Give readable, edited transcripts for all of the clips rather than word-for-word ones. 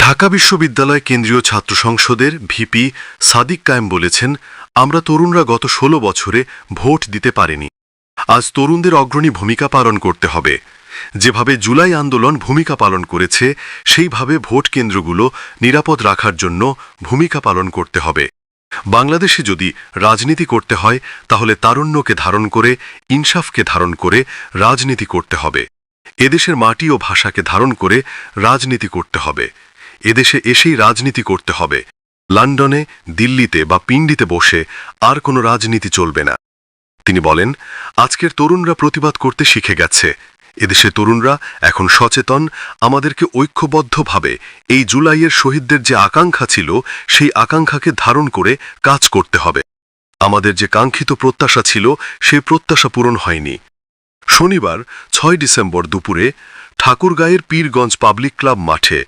ঢাকা বিশ্ববিদ্যালয় কেন্দ্রীয় ছাত্র সংসদের ভিপি সাদিক কায়েম বলেছেন, আমরা তরুণরা গত ১৬ বছরে ভোট দিতে পারিনি। আজ তরুণদের অগ্রণী ভূমিকা পালন করতে হবে। যেভাবে জুলাই আন্দোলন ভূমিকা পালন করেছে, সেইভাবে ভোট কেন্দ্রগুলো নিরাপদ রাখার জন্য ভূমিকা পালন করতে হবে। বাংলাদেশে যদি রাজনীতি করতে হয়, তাহলে তারুণ্যকে ধারণ করে, ইনসাফকে ধারণ করে রাজনীতি করতে হবে। এদেশের মাটি ও ভাষাকে ধারণ করে রাজনীতি করতে হবে। এদেশে এসেই রাজনীতি করতে হবে। লন্ডনে, দিল্লিতে বা পিন্ডিতে বসে আর কোনো রাজনীতি চলবে না। তিনি বলেন, আজকের তরুণরা প্রতিবাদ করতে শিখে গেছে। এদেশে তরুণরা এখন সচেতন। আমাদেরকে ঐক্যবদ্ধভাবে এই জুলাইয়ের শহীদদের যে আকাঙ্ক্ষা ছিল, সেই আকাঙ্ক্ষাকে ধারণ করে কাজ করতে হবে। আমাদের যে কাঙ্ক্ষিত প্রত্যাশা ছিল, সেই প্রত্যাশা পূরণ হয়নি। শনিবার ৬ ডিসেম্বর দুপুরে ঠাকুরগাঁয়ের পীরগঞ্জ পাবলিক ক্লাব মাঠে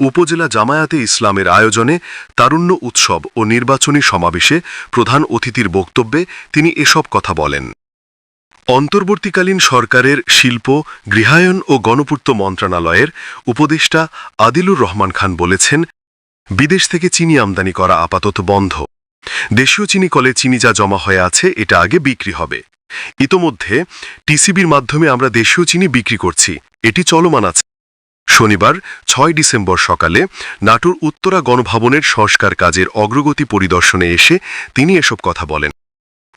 উপজেলা জামায়াতে ইসলামের আয়োজনে তারুণ্য উৎসব ও নির্বাচনী সমাবেশে প্রধান অতিথির বক্তব্যে তিনি এসব কথা বলেন। অন্তর্বর্তীকালীন সরকারের শিল্প, গৃহায়ন ও গণপূর্ত মন্ত্রণালয়ের উপদেষ্টা আদিলুর রহমান খান বলেছেন, বিদেশ থেকে চিনি আমদানি করা আপাতত বন্ধ। দেশীয় চিনি কলে চিনি যা জমা হয়ে আছে, এটা আগে বিক্রি হবে। ইতোমধ্যে টিসিবির মাধ্যমে আমরা দেশীয় চিনি বিক্রি করছি, এটি চলমান আছে। শনিবার ৬ ডিসেম্বর সকালে নাটোর উত্তরা গণভবনের সংস্কার কাজের অগ্রগতি পরিদর্শনে এসে তিনি এসব কথা বলেন।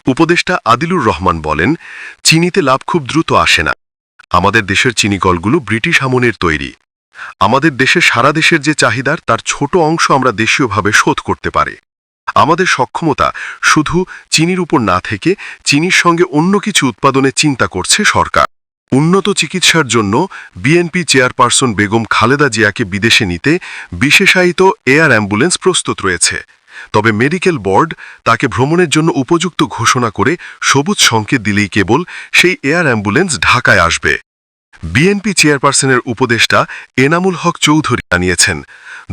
উপদেষ্টা আদিলুর রহমান বলেন, চিনিতে লাভ খুব দ্রুত আসে না। আমাদের দেশের চিনিকলগুলো ব্রিটিশ আমলের তৈরি। আমাদের দেশে সারা দেশের যে চাহিদার তার ছোট অংশ আমরা দেশীয়ভাবে শোধ করতে পারি। আমাদের সক্ষমতা শুধু চিনির উপর না থেকে চিনির সঙ্গে অন্য কিছু উৎপাদনে চিন্তা করছে সরকার। উন্নত চিকিৎসার জন্য বিএনপি চেয়ারপারসন বেগম খালেদা জিয়াকে বিদেশে নিতে বিশেষায়িত এয়ার অ্যাম্বুলেন্স প্রস্তুত রয়েছে। তবে মেডিকেল বোর্ড তাকে ভ্রমণের জন্য উপযুক্ত ঘোষণা করে সবুজ সংকেত দিলেই কেবল সেই এয়ার অ্যাম্বুলেন্স ঢাকায় আসবে। বিএনপি চেয়ারপারসনের উপদেষ্টা এনামুল হক চৌধুরী জানিয়েছেন,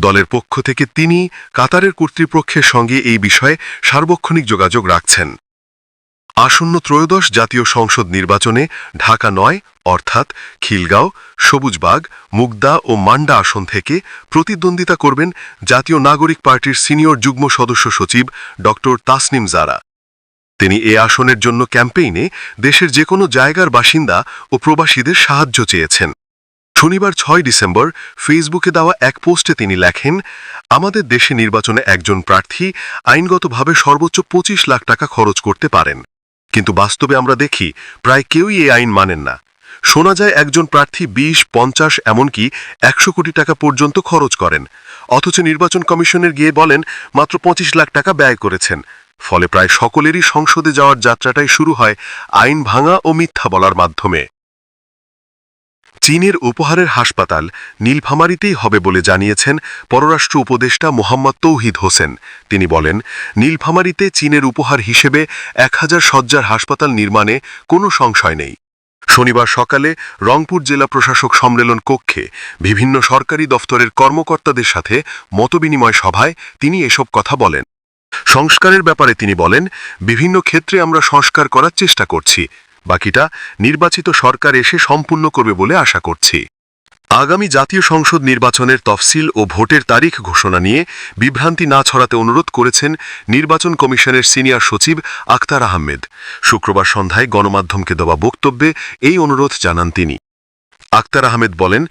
দলের পক্ষ থেকে তিনি কাতারের কর্তৃপক্ষের সঙ্গে এই বিষয়ে সার্বক্ষণিক যোগাযোগ রাখছেন। আসন্ন ত্রয়োদশ জাতীয় সংসদ নির্বাচনে ঢাকা ৯ অর্থাৎ খিলগাঁও, সবুজবাগ, মুগদা ও মান্ডা আসন থেকে প্রতিদ্বন্দ্বিতা করবেন জাতীয় নাগরিক পার্টির সিনিয়র যুগ্ম সদস্য সচিব ড তাসনিম জারা। তিনি এ আসনের জন্য ক্যাম্পেইনে দেশের যে কোনো জায়গার বাসিন্দা ও প্রবাসীদের সাহায্য চেয়েছেন। শনিবার ৬ ডিসেম্বর ফেসবুকে দেওয়া এক পোস্টে তিনি লেখেন, আমাদের দেশে নির্বাচনে একজন প্রার্থী আইনগতভাবে সর্বোচ্চ ২৫ লাখ টাকা খরচ করতে পারেন, কিন্তু বাস্তবে আমরা দেখি প্রায় কেউই এই আইন মানেন না। শোনা যায় একজন প্রার্থী ২০, ৫০ এমনকি ১০০ কোটি টাকা পর্যন্ত খরচ করেন, অথচ নির্বাচন কমিশনের গিয়ে বলেন মাত্র ২৫ লাখ টাকা ব্যয় করেছেন। ফলে প্রায় সকলেরই সংসদে যাওয়ার যাত্রাটাই শুরু হয় আইন ভাঙা ও মিথ্যা বলার মাধ্যমে। চীনের উপহারের হাসপাতাল নীলফামারীতেই হবে বলে জানিয়েছেন পররাষ্ট্র উপদেষ্টা মোহাম্মদ তৌহিদ হোসেন। তিনি বলেন, নীলফামারীতে চীনের উপহার হিসেবে ১০০০ শয্যার হাসপাতাল নির্মাণে কোনো সংশয় নেই। শনিবার সকালে রংপুর জেলা প্রশাসক সম্মেলন কক্ষে বিভিন্ন সরকারি দফতরের কর্মকর্তাদের সাথে মতবিনিময় সভায় তিনি এসব কথা বলেন। সংস্কারের ব্যাপারে তিনি বলেন, বিভিন্ন ক্ষেত্রে আমরা সংস্কার করার চেষ্টা করছি, বাকিটা নির্বাচিত সরকার এসে সম্পূর্ণ করবে বলে আশা করছি। আগামী জাতীয় সংসদ নির্বাচনের তফসিল ও ভোটের তারিখ ঘোষণা নিয়ে বিভ্রান্তি না ছড়াতে অনুরোধ করেছেন নির্বাচন কমিশনের সিনিয়র সচিব আখতার আহমেদ। শুক্রবার সন্ধ্যায় গণমাধ্যমকে দেওয়া বক্তব্যে এই অনুরোধ জানান তিনি। আখতার আহমেদ বলেন,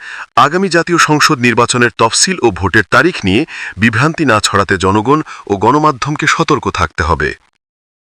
আগামী জাতীয় সংসদ নির্বাচনের তফসিল ও ভোটের তারিখ নিয়ে বিভ্রান্তি না ছড়াতে জনগণ ও গণমাধ্যমকে সতর্ক থাকতে হবে।